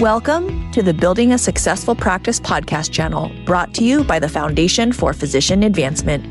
Welcome to the Building a Successful Practice podcast channel, brought to you by the Foundation for Physician Advancement.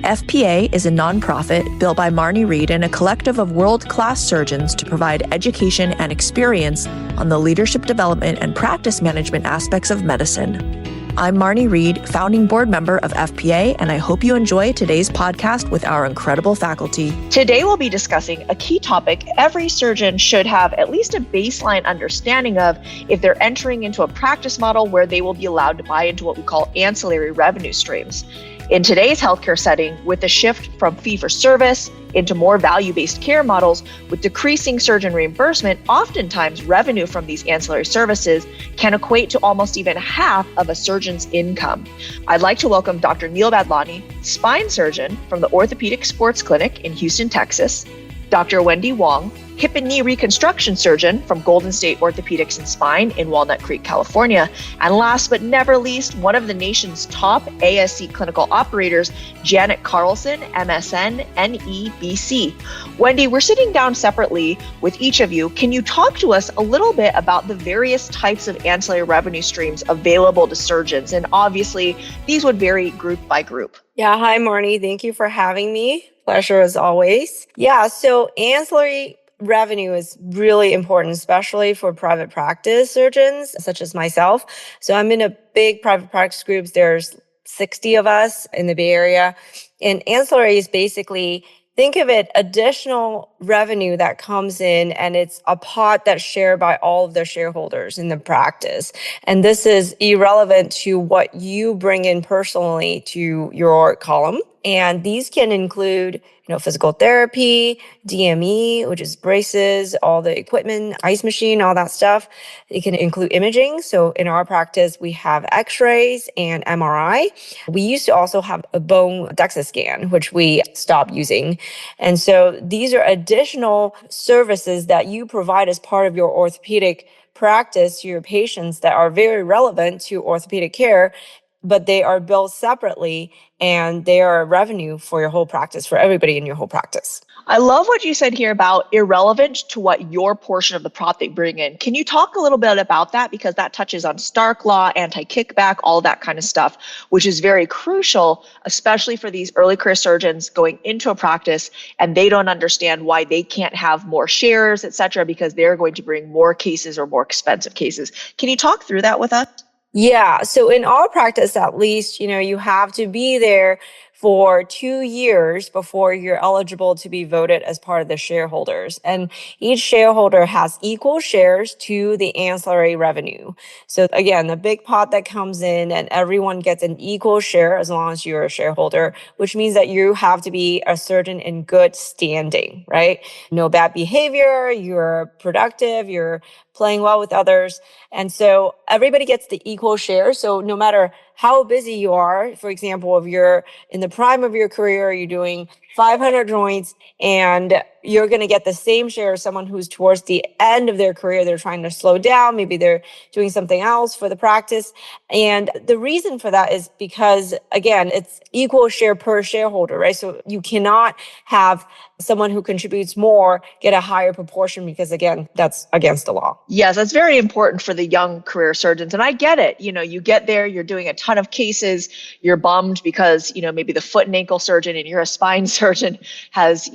FPA is a nonprofit built by Marney Reid and a collective of world-class surgeons to provide education and experience on the leadership development and practice management aspects of medicine. I'm Marney Reid, founding board member of FPA, and I hope you enjoy today's podcast with our incredible faculty. Today, we'll be discussing a key topic every surgeon should have at least a baseline understanding of if they're entering into a practice model where they will be allowed to buy into what we call ancillary revenue streams. In today's healthcare setting, with the shift from fee-for-service into more value-based care models with decreasing surgeon reimbursement, oftentimes revenue from these ancillary services can equate to almost even half of a surgeon's income. I'd like to welcome Dr. Neil Badlani, spine surgeon from the Orthopedic Sports Clinic in Houston, Texas, Dr. Wendy Wong, hip and knee reconstruction surgeon from Golden State Orthopedics and Spine in Walnut Creek, California. And last but never least, one of the nation's top ASC clinical operators, Janet Carlson, MSN, NEBC. Wendy, we're sitting down separately with each of you. Can you talk to us a little bit about the various types of ancillary revenue streams available to surgeons? And obviously, these would vary group by group. Yeah, hi, Marnie. Thank you for having me. Pleasure as always. Yeah, so ancillary revenue is really important, especially for private practice surgeons such as myself. So I'm in a big private practice groups. There's 60 of us in the Bay Area. And ancillary is basically, think of it, additional revenue that comes in, and it's a pot that's shared by all of the shareholders in the practice. And this is irrelevant to what you bring in personally to your column. And these can include, physical therapy, DME, which is braces, all the equipment, ice machine, all that stuff. It can include imaging. So in our practice, we have x-rays and MRI. We used to also have a bone DEXA scan, which we stopped using. And so these are additional services that you provide as part of your orthopedic practice to your patients that are very relevant to orthopedic care, but they are billed separately and they are revenue for your whole practice, for everybody in your whole practice. I love what you said here about irrelevant to what your portion of the prop they bring in. Can you talk a little bit about that? Because that touches on Stark law, anti-kickback, all that kind of stuff, which is very crucial, especially for these early career surgeons going into a practice and they don't understand why they can't have more shares, et cetera, because they're going to bring more cases or more expensive cases. Can you talk through that with us? Yeah. So in our practice, at least, you have to be there for 2 years before you're eligible to be voted as part of the shareholders. And each shareholder has equal shares to the ancillary revenue. So again, the big pot that comes in and everyone gets an equal share as long as you're a shareholder, which means that you have to be a surgeon in good standing, right? No bad behavior, you're productive, you're playing well with others. And so everybody gets the equal share. So no matter how busy you are, for example, if you're in the prime of your career, you're doing 500 joints and you're going to get the same share as someone who's towards the end of their career. They're trying to slow down. Maybe they're doing something else for the practice. And the reason for that is because, again, it's equal share per shareholder, right? So you cannot have someone who contributes more get a higher proportion because, again, that's against the law. Yes, that's very important for the young career surgeons. And I get it. You get there, you're doing a ton of cases, you're bummed because, maybe the foot and ankle surgeon and you're a spine surgeon has,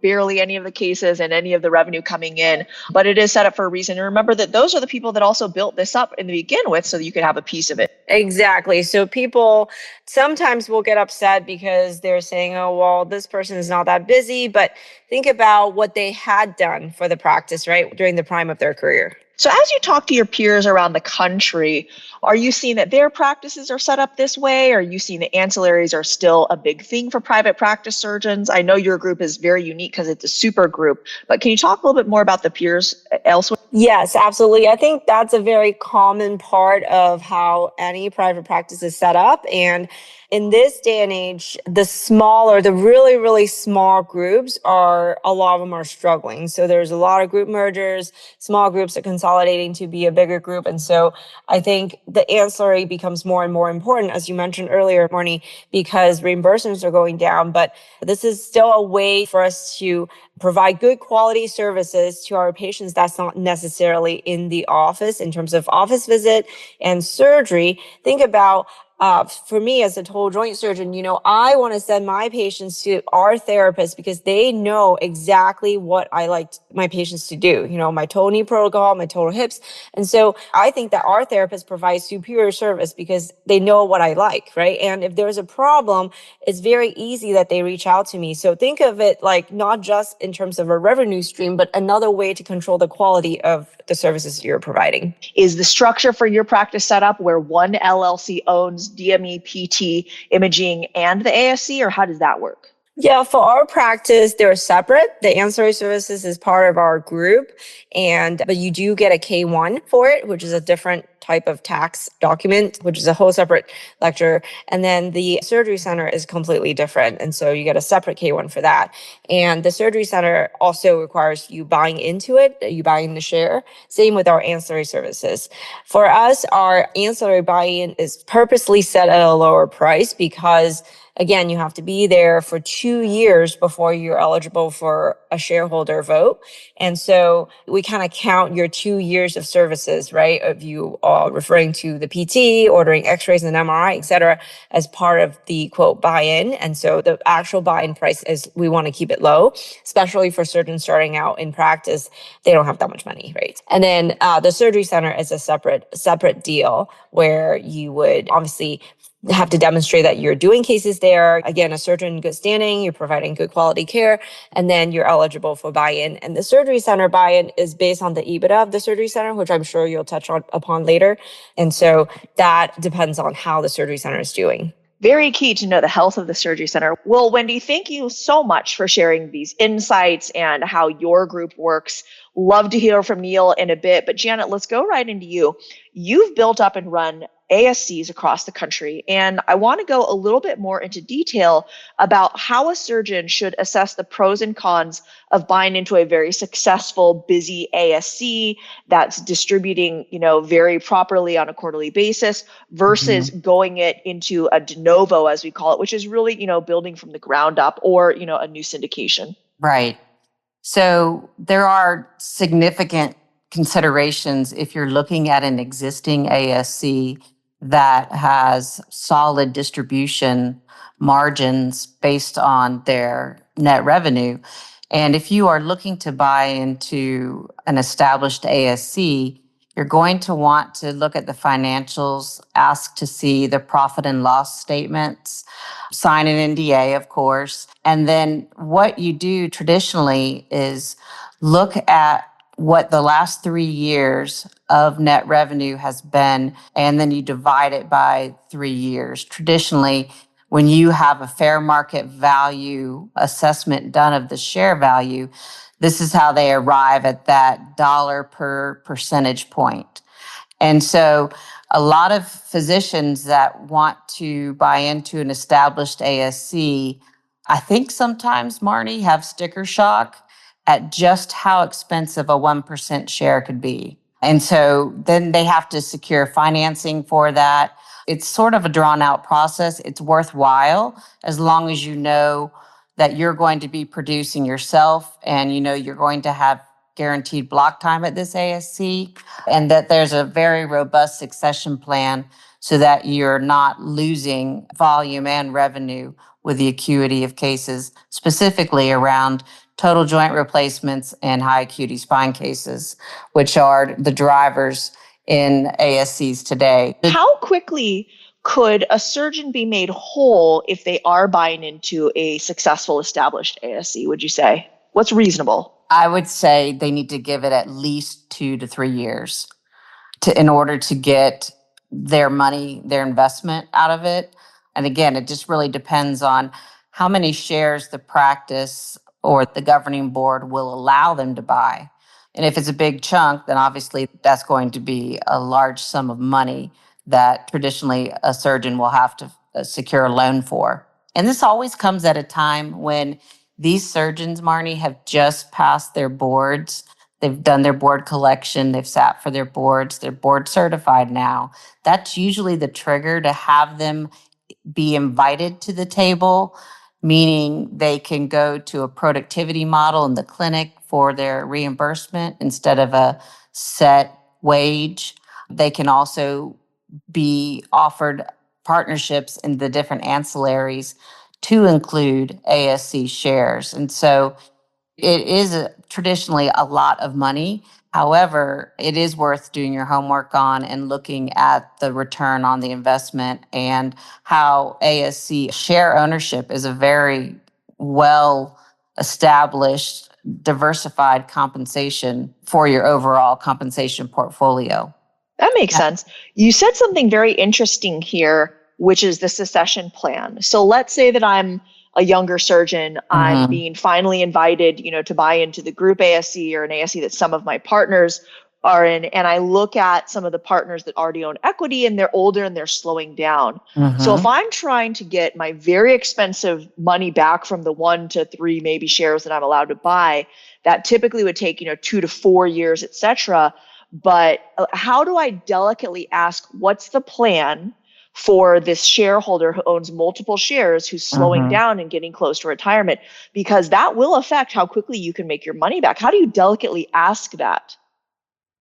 barely any of the cases and any of the revenue coming in, but it is set up for a reason. And remember that those are the people that also built this up in the begin with so that you could have a piece of it. Exactly. So people sometimes will get upset because they're saying, oh, well, this person is not that busy, but think about what they had done for the practice, right, during the prime of their career. So as you talk to your peers around the country, are you seeing that their practices are set up this way? Are you seeing that ancillaries are still a big thing for private practice surgeons? I know your group is very unique because it's a super group, but can you talk a little bit more about the peers elsewhere? Yes, absolutely. I think that's a very common part of how any private practice is set up. And in this day and age, the really, really small groups a lot of them are struggling. So there's a lot of group mergers, small groups of consolidation. consolidating to be a bigger group. And so I think the ancillary becomes more and more important, as you mentioned earlier, Marnie, because reimbursements are going down. But this is still a way for us to provide good quality services to our patients that's not necessarily in the office in terms of office visit and surgery. Think about for me as a total joint surgeon, I want to send my patients to our therapist because they know exactly what I like my patients to do, my total knee protocol, my total hips. And so I think that our therapists provide superior service because they know what I like, right? And if there's a problem, it's very easy that they reach out to me. So think of it like not just in terms of a revenue stream, but another way to control the quality of the services you're providing. Is the structure for your practice set up where one LLC owns DME, PT, imaging, and the ASC, or how does that work? Yeah, for our practice, they're separate. The ancillary services is part of our group, but you do get a K1 for it, which is a different type of tax document, which is a whole separate lecture. And then the surgery center is completely different. And so you get a separate K1 for that. And the surgery center also requires you buying into it, you buying the share. Same with our ancillary services. For us, our ancillary buy-in is purposely set at a lower price because again, you have to be there for 2 years before you're eligible for a shareholder vote. And so we kind of count your 2 years of services, right? Of you referring to the PT, ordering x-rays and MRI, et cetera, as part of the quote buy-in. And so the actual buy-in price is we want to keep it low, especially for surgeons starting out in practice. They don't have that much money, right? And then the surgery center is a separate deal where you would obviously have to demonstrate that you're doing cases there. Again, a surgeon in good standing, you're providing good quality care, and then you're eligible for buy-in. And the surgery center buy-in is based on the EBITDA of the surgery center, which I'm sure you'll touch upon later. And so that depends on how the surgery center is doing. Very key to know the health of the surgery center. Well, Wendy, thank you so much for sharing these insights and how your group works. Love to hear from Neil in a bit, but Janet, let's go right into you. You've built up and run ASCs across the country, and I want to go a little bit more into detail about how a surgeon should assess the pros and cons of buying into a very successful, busy ASC that's distributing, very properly on a quarterly basis versus going it into a de novo, as we call it, which is really, building from the ground up or, a new syndication. Right. So there are significant considerations if you're looking at an existing ASC that has solid distribution margins based on their net revenue. And if you are looking to buy into an established ASC, you're going to want to look at the financials, ask to see the profit and loss statements, sign an NDA, of course. And then what you do traditionally is look at what the last 3 years of net revenue has been, and then you divide it by 3 years. Traditionally, when you have a fair market value assessment done of the share value, this is how they arrive at that dollar per percentage point. And so a lot of physicians that want to buy into an established ASC, I think sometimes, Marnie, have sticker shock at just how expensive a 1% share could be. And so then they have to secure financing for that. It's sort of a drawn out process. It's worthwhile as long as you know that you're going to be producing yourself and you're going to have guaranteed block time at this ASC and that there's a very robust succession plan so that you're not losing volume and revenue with the acuity of cases, specifically around total joint replacements and high acuity spine cases, which are the drivers in ASCs today. How quickly could a surgeon be made whole if they are buying into a successful established ASC, would you say? What's reasonable? I would say they need to give it at least 2 to 3 years in order to get their money, their investment out of it. And again, it just really depends on how many shares the practice or the governing board will allow them to buy. And if it's a big chunk, then obviously that's going to be a large sum of money that traditionally a surgeon will have to secure a loan for. And this always comes at a time when these surgeons, Marnie, have just passed their boards. they've done their board collection, they've sat for their boards, they're board certified now. That's usually the trigger to have them be invited to the table, meaning they can go to a productivity model in the clinic for their reimbursement instead of a set wage. They can also be offered partnerships in the different ancillaries to include ASC shares. And so it is traditionally a lot of money. However, it is worth doing your homework on and looking at the return on the investment and how ASC share ownership is a very well established, diversified compensation for your overall compensation portfolio. That makes sense. You said something very interesting here, which is the succession plan. So let's say that I'm a younger surgeon, I'm being finally invited, to buy into the group ASC or an ASC that some of my partners are in. And I look at some of the partners that already own equity and they're older and they're slowing down. So if I'm trying to get my very expensive money back from the 1 to 3 maybe shares that I'm allowed to buy, that typically would take, 2 to 4 years, et cetera. But how do I delicately ask, what's the plan for this shareholder who owns multiple shares, who's slowing down and getting close to retirement? Because that will affect how quickly you can make your money back. How do you delicately ask that?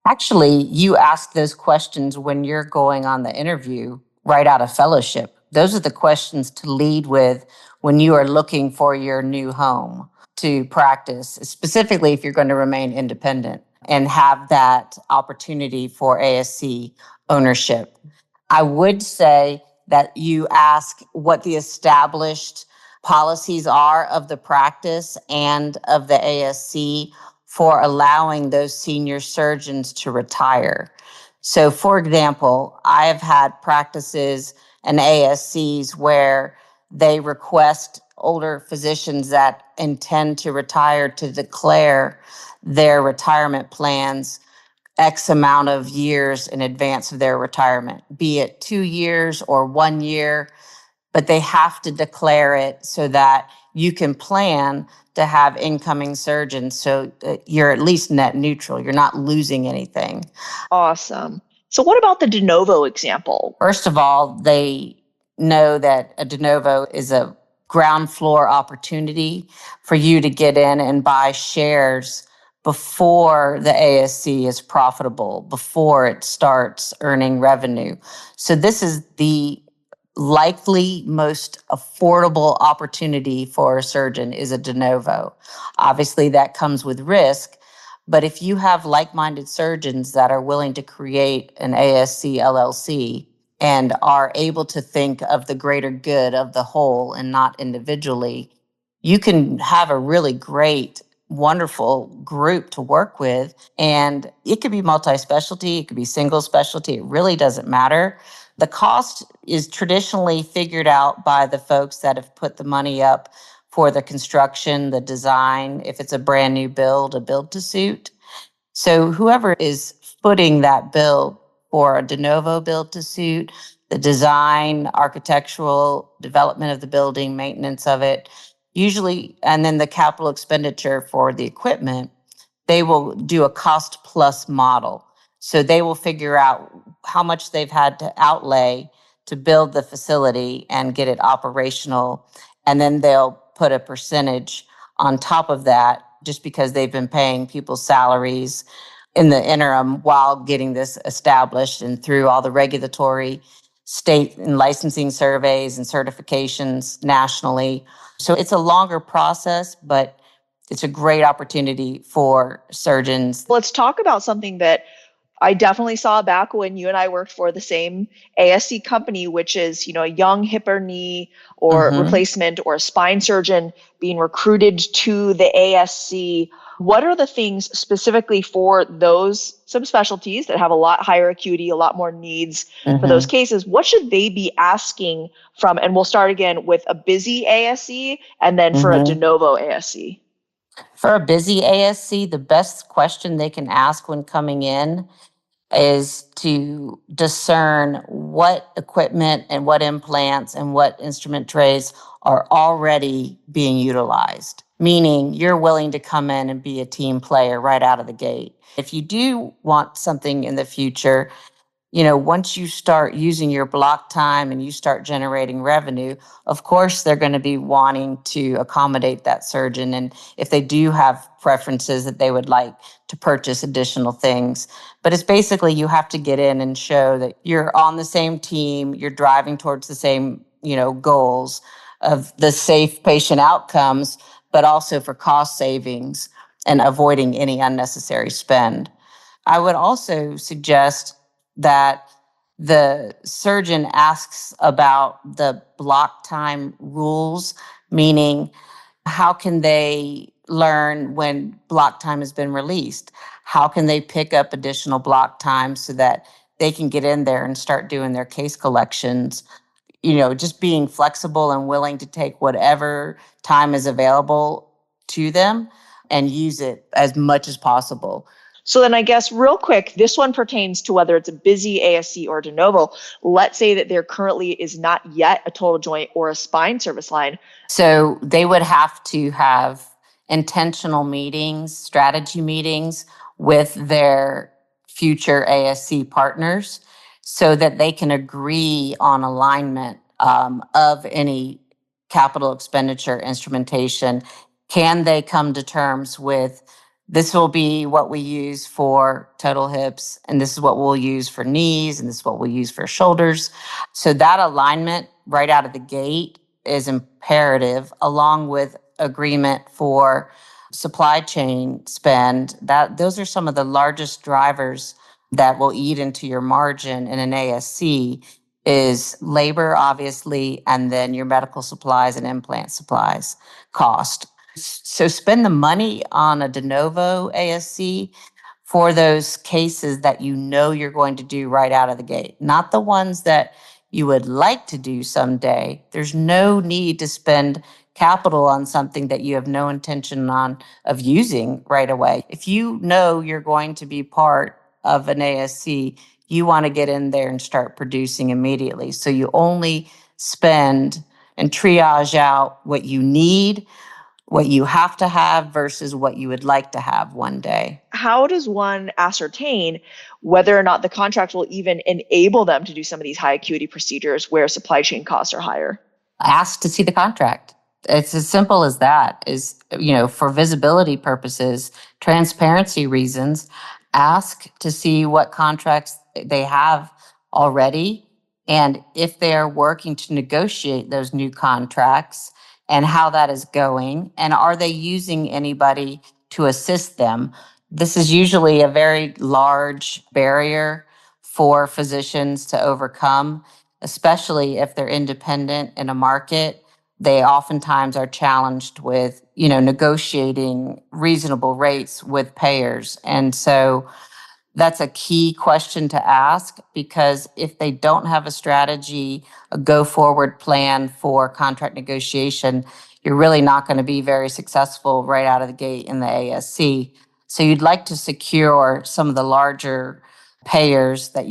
Actually, you ask those questions when you're going on the interview right out of fellowship. Those are the questions to lead with when you are looking for your new home to practice, specifically if you're going to remain independent and have that opportunity for ASC ownership. I would say that you ask what the established policies are of the practice and of the ASC for allowing those senior surgeons to retire. So, for example, I have had practices and ASCs where they request older physicians that intend to retire to declare their retirement plans X amount of years in advance of their retirement, be it 2 years or 1 year, but they have to declare it so that you can plan to have incoming surgeons so that you're at least net neutral. You're not losing anything. Awesome. So what about the de novo example? First of all, they know that a de novo is a ground floor opportunity for you to get in and buy shares before the ASC is profitable, before it starts earning revenue. So this is the likely most affordable opportunity for a surgeon is a de novo. Obviously, that comes with risk, but if you have like-minded surgeons that are willing to create an ASC LLC and are able to think of the greater good of the whole and not individually, you can have a really great, wonderful group to work with. And it could be multi-specialty, it could be single specialty, it really doesn't matter. The cost is traditionally figured out by the folks that have put the money up for the construction, the design, if it's a brand new build, a build to suit. So whoever is footing that bill for a de novo build to suit, the design, architectural development of the building, maintenance of it, usually, and then the capital expenditure for the equipment, they will do a cost plus model. So they will figure out how much they've had to outlay to build the facility and get it operational. And then they'll put a percentage on top of that just because they've been paying people's salaries in the interim while getting this established and through all the regulatory state and licensing surveys and certifications nationally. So it's a longer process, but it's a great opportunity for surgeons. Let's talk about something that I definitely saw back when you and I worked for the same ASC company, which is, a young hip or knee or replacement or a spine surgeon being recruited to the ASC. What are the things specifically for those subspecialties that have a lot higher acuity, a lot more needs for those cases? What should they be asking from? And we'll start again with a busy ASC and then for a de novo ASC. For a busy ASC, the best question they can ask when coming in is to discern what equipment and what implants and what instrument trays are already being utilized, meaning you're willing to come in and be a team player right out of the gate. If you do want something in the future, once you start using your block time and you start generating revenue, of course, they're going to be wanting to accommodate that surgeon. And if they do have preferences that they would like to purchase additional things, but it's basically you have to get in and show that you're on the same team, you're driving towards the same, goals of the safe patient outcomes, but also for cost savings and avoiding any unnecessary spend. I would also suggest that the surgeon asks about the block time rules, meaning how can they learn when block time has been released? How can they pick up additional block time so that they can get in there and start doing their case collections? Just being flexible and willing to take whatever time is available to them and use it as much as possible. So then I guess real quick, this one pertains to whether it's a busy ASC or de novo. Let's say that there currently is not yet a total joint or a spine service line. So they would have to have intentional meetings, strategy meetings with their future ASC partners so that they can agree on alignment of any capital expenditure instrumentation. Can they come to terms with this will be what we use for total hips, and this is what we'll use for knees, and this is what we'll use for shoulders? So that alignment right out of the gate is imperative, along with agreement for supply chain spend. Those are some of the largest drivers that will eat into your margin in an ASC is labor, obviously, and then your medical supplies and implant supplies cost. So spend the money on a de novo ASC for those cases that you're going to do right out of the gate, not the ones that you would like to do someday. There's no need to spend capital on something that you have no intention of using right away. If you know you're going to be part of an ASC, you want to get in there and start producing immediately. So you only spend and triage out what you need, what you have to have versus what you would like to have one day. How does one ascertain whether or not the contract will even enable them to do some of these high acuity procedures where supply chain costs are higher? Ask to see the contract. It's as simple as that. For visibility purposes, transparency reasons, ask to see what contracts they have already and if they are working to negotiate those new contracts and how that is going. And are they using anybody to assist them? This is usually a very large barrier for physicians to overcome, especially if they're independent in a market. They oftentimes are challenged with, negotiating reasonable rates with payers. And so that's a key question to ask, because if they don't have a strategy, a go forward plan for contract negotiation, you're really not going to be very successful right out of the gate in the ASC. So you'd like to secure some of the larger payers that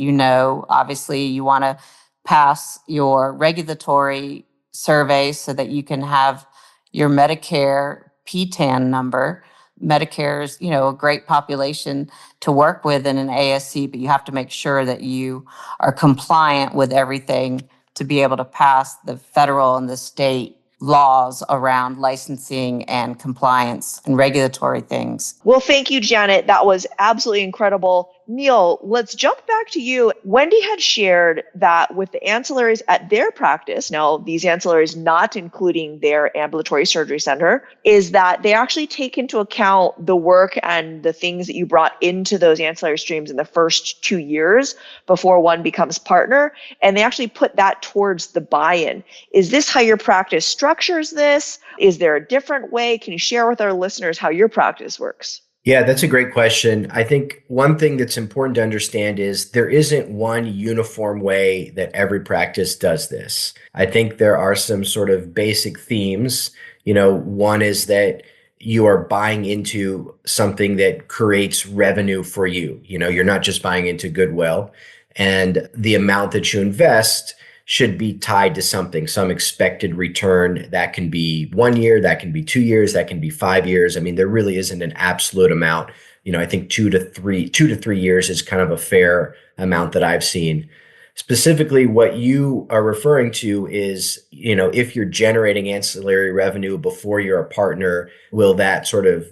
obviously you want to pass your regulatory survey so that you can have your Medicare PTAN number. Medicare is, a great population to work with in an ASC, but you have to make sure that you are compliant with everything to be able to pass the federal and the state laws around licensing and compliance and regulatory things. Well, thank you, Janet. That was absolutely incredible. Neil, let's jump back to you. Wendy had shared that with the ancillaries at their practice, now these ancillaries not including their ambulatory surgery center, is that they actually take into account the work and the things that you brought into those ancillary streams in the first 2 years before one becomes partner, and they actually put that towards the buy-in. Is this how your practice structures this? Is there a different way? Can you share with our listeners how your practice works? Yeah, that's a great question. I think one thing that's important to understand is there isn't one uniform way that every practice does this. I think there are some sort of basic themes. One is that you are buying into something that creates revenue for you. You're not just buying into goodwill, and the amount that you invest should be tied to something, some expected return. That can be 1 year, that can be 2 years, that can be 5 years. I mean, there really isn't an absolute amount. I think 2 to 3 years is kind of a fair amount that I've seen. Specifically, what you are referring to is, if you're generating ancillary revenue before you're a partner, will that sort of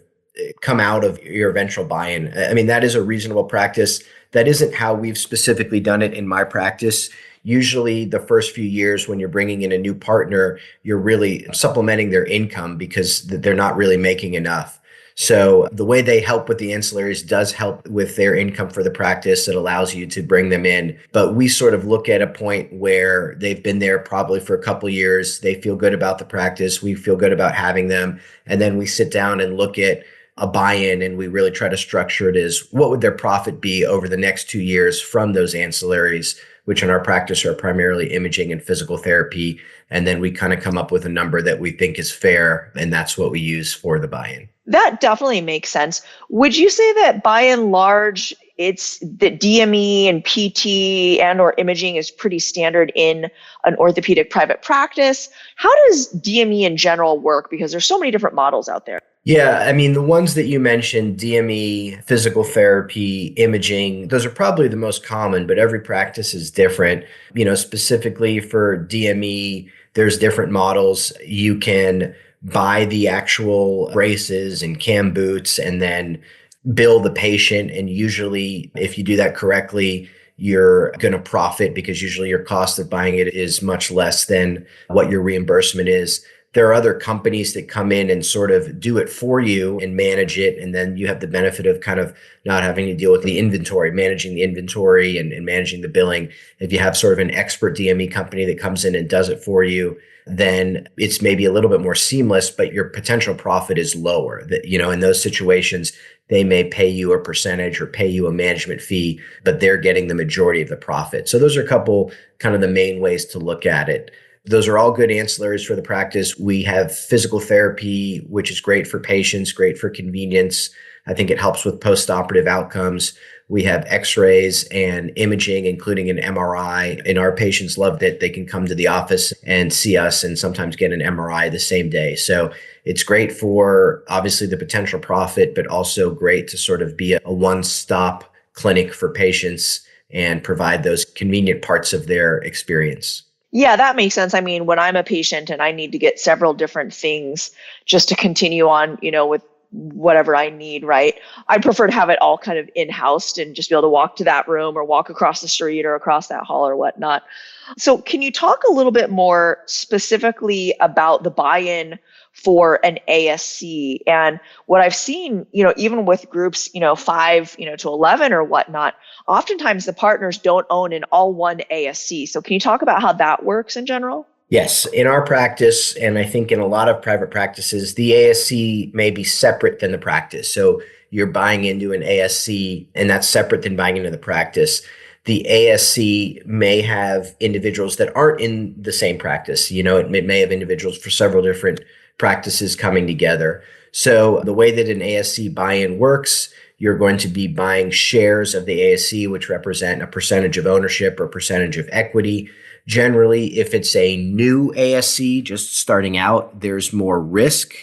come out of your eventual buy-in? I mean, that is a reasonable practice. That isn't how we've specifically done it in my practice. Usually the first few years when you're bringing in a new partner, you're really supplementing their income because they're not really making enough. So the way they help with the ancillaries does help with their income for the practice. It allows you to bring them in. But we sort of look at a point where they've been there probably for a couple of years. They feel good about the practice. We feel good about having them. And then we sit down and look at a buy-in, and we really try to structure it as what would their profit be over the next 2 years from those ancillaries, which in our practice are primarily imaging and physical therapy. And then we kind of come up with a number that we think is fair, and that's what we use for the buy-in. That definitely makes sense. Would you say that by and large, it's that DME and PT and or imaging is pretty standard in an orthopedic private practice? How does DME in general work? Because there's so many different models out there. Yeah, I mean, the ones that you mentioned, DME, physical therapy, imaging, those are probably the most common, but every practice is different. Specifically for DME, there's different models. You can buy the actual braces and cam boots and then bill the patient. And usually, if you do that correctly, you're going to profit because usually your cost of buying it is much less than what your reimbursement is. There are other companies that come in and sort of do it for you and manage it. And then you have the benefit of kind of not having to deal with the inventory, managing the inventory and managing the billing. If you have sort of an expert DME company that comes in and does it for you, then it's maybe a little bit more seamless, but your potential profit is lower. That, in those situations, they may pay you a percentage or pay you a management fee, but they're getting the majority of the profit. So those are a couple kind of the main ways to look at it. Those are all good ancillaries for the practice. We have physical therapy, which is great for patients, great for convenience. I think it helps with post-operative outcomes. We have x-rays and imaging, including an MRI. And our patients love that they can come to the office and see us and sometimes get an MRI the same day. So it's great for obviously the potential profit, but also great to sort of be a one-stop clinic for patients and provide those convenient parts of their experience. Yeah, that makes sense. I mean, when I'm a patient and I need to get several different things just to continue on, with whatever I need, right? I prefer to have it all kind of in-house and just be able to walk to that room or walk across the street or across that hall or whatnot. So can you talk a little bit more specifically about the buy-in for an ASC? And what I've seen, even with groups, 5, to 11 or whatnot, oftentimes the partners don't own an all one ASC. So can you talk about how that works in general? Yes. In our practice, and I think in a lot of private practices, the ASC may be separate than the practice. So you're buying into an ASC, and that's separate than buying into the practice. The ASC may have individuals that aren't in the same practice. It may have individuals for several different practices coming together. So the way that an ASC buy-in works, you're going to be buying shares of the ASC, which represent a percentage of ownership or percentage of equity. Generally, if it's a new ASC just starting out, there's more risk,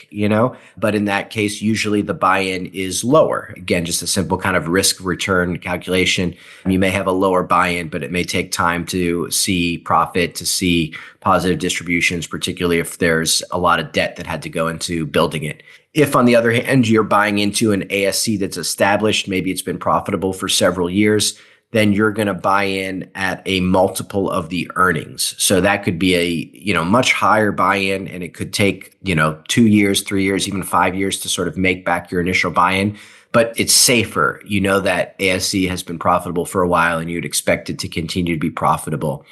but in that case, usually the buy-in is lower. Again, just a simple kind of risk return calculation. You may have a lower buy-in, but it may take time to see profit, to see positive distributions, particularly if there's a lot of debt that had to go into building it. If, on the other hand, you're buying into an ASC that's established, maybe it's been profitable for several years, then you're going to buy in at a multiple of the earnings. So that could be a, much higher buy-in, and it could take, 2 years, 3 years, even 5 years to sort of make back your initial buy-in. But it's safer. That ASC has been profitable for a while and you'd expect it to continue to be profitable.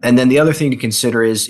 And then the other thing to consider is,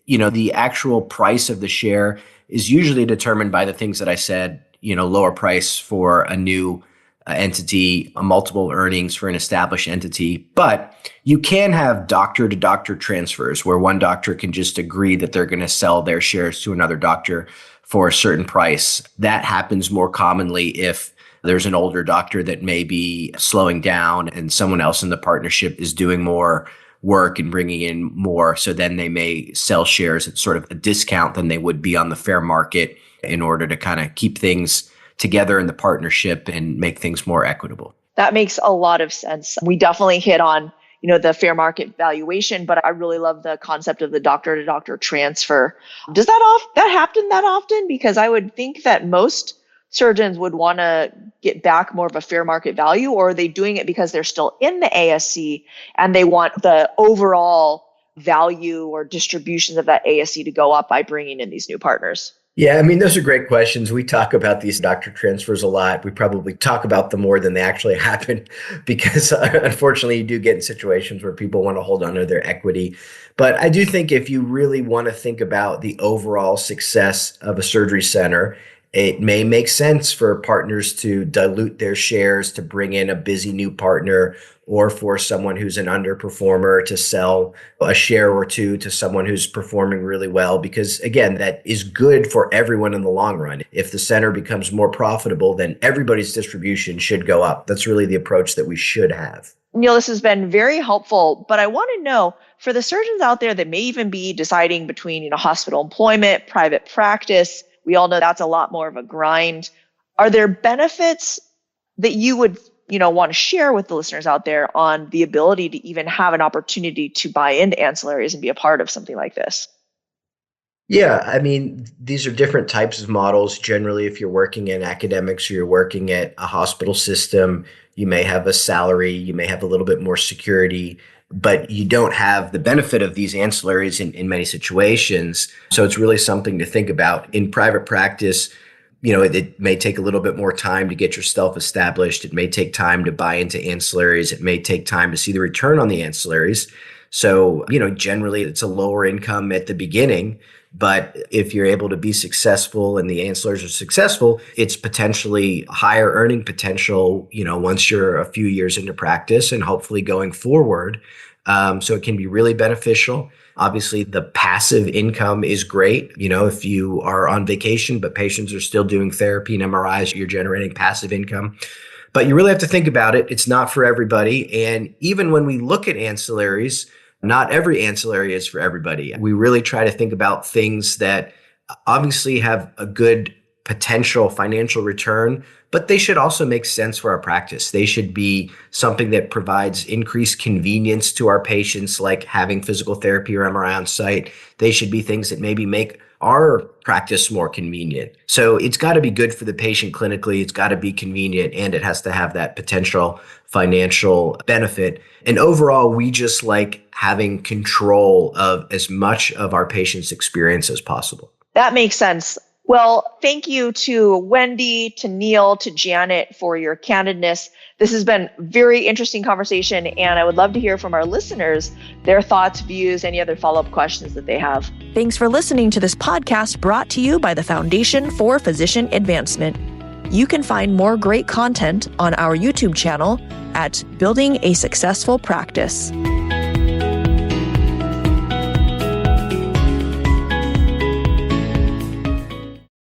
the actual price of the share is usually determined by the things that I said, lower price for a new entity, a multiple earnings for an established entity. But you can have doctor-to-doctor transfers where one doctor can just agree that they're going to sell their shares to another doctor for a certain price. That happens more commonly if there's an older doctor that may be slowing down and someone else in the partnership is doing more work and bringing in more. So then they may sell shares at sort of a discount than they would be on the fair market in order to kind of keep things together in the partnership and make things more equitable. That makes a lot of sense. We definitely hit on, the fair market valuation, but I really love the concept of the doctor to doctor transfer. Does that happen that often? Because I would think that most surgeons would want to get back more of a fair market value, or are they doing it because they're still in the ASC and they want the overall value or distributions of that ASC to go up by bringing in these new partners? Yeah, I mean, those are great questions. We talk about these doctor transfers a lot. We probably talk about them more than they actually happen because unfortunately you do get in situations where people want to hold on to their equity. But I do think if you really want to think about the overall success of a surgery center, it may make sense for partners to dilute their shares to bring in a busy new partner, or for someone who's an underperformer to sell a share or two to someone who's performing really well. Because again, that is good for everyone in the long run. If the center becomes more profitable, then everybody's distribution should go up. That's really the approach that we should have. Neil, this has been very helpful, but I want to know, for the surgeons out there that may even be deciding between, hospital employment, private practice, we all know that's a lot more of a grind. Are there benefits that you would, want to share with the listeners out there on the ability to even have an opportunity to buy into ancillaries and be a part of something like this? Yeah, I mean, these are different types of models. Generally, if you're working in academics or you're working at a hospital system, you may have a salary, you may have a little bit more security, but you don't have the benefit of these ancillaries in many situations. So it's really something to think about. In private practice, it may take a little bit more time to get yourself established. It may take time to buy into ancillaries. It may take time to see the return on the ancillaries. So, generally it's a lower income at the beginning, but if you're able to be successful and the ancillaries are successful, it's potentially higher earning potential, once you're a few years into practice and hopefully going forward. So it can be really beneficial. Obviously, the passive income is great. If you are on vacation, but patients are still doing therapy and MRIs, you're generating passive income. But you really have to think about it. It's not for everybody. And even when we look at ancillaries, not every ancillary is for everybody. We really try to think about things that obviously have a good potential financial return, but they should also make sense for our practice. They should be something that provides increased convenience to our patients, like having physical therapy or MRI on site. They should be things that maybe make our practice more convenient. So it's got to be good for the patient clinically. It's got to be convenient, and it has to have that potential financial benefit. And overall, we just like having control of as much of our patient's experience as possible. That makes sense. Well, thank you to Wendy, to Neil, to Janet for your candidness. This has been a very interesting conversation, and I would love to hear from our listeners, their thoughts, views, any other follow-up questions that they have. Thanks for listening to this podcast brought to you by the Foundation for Physician Advancement. You can find more great content on our YouTube channel at Building a Successful Practice.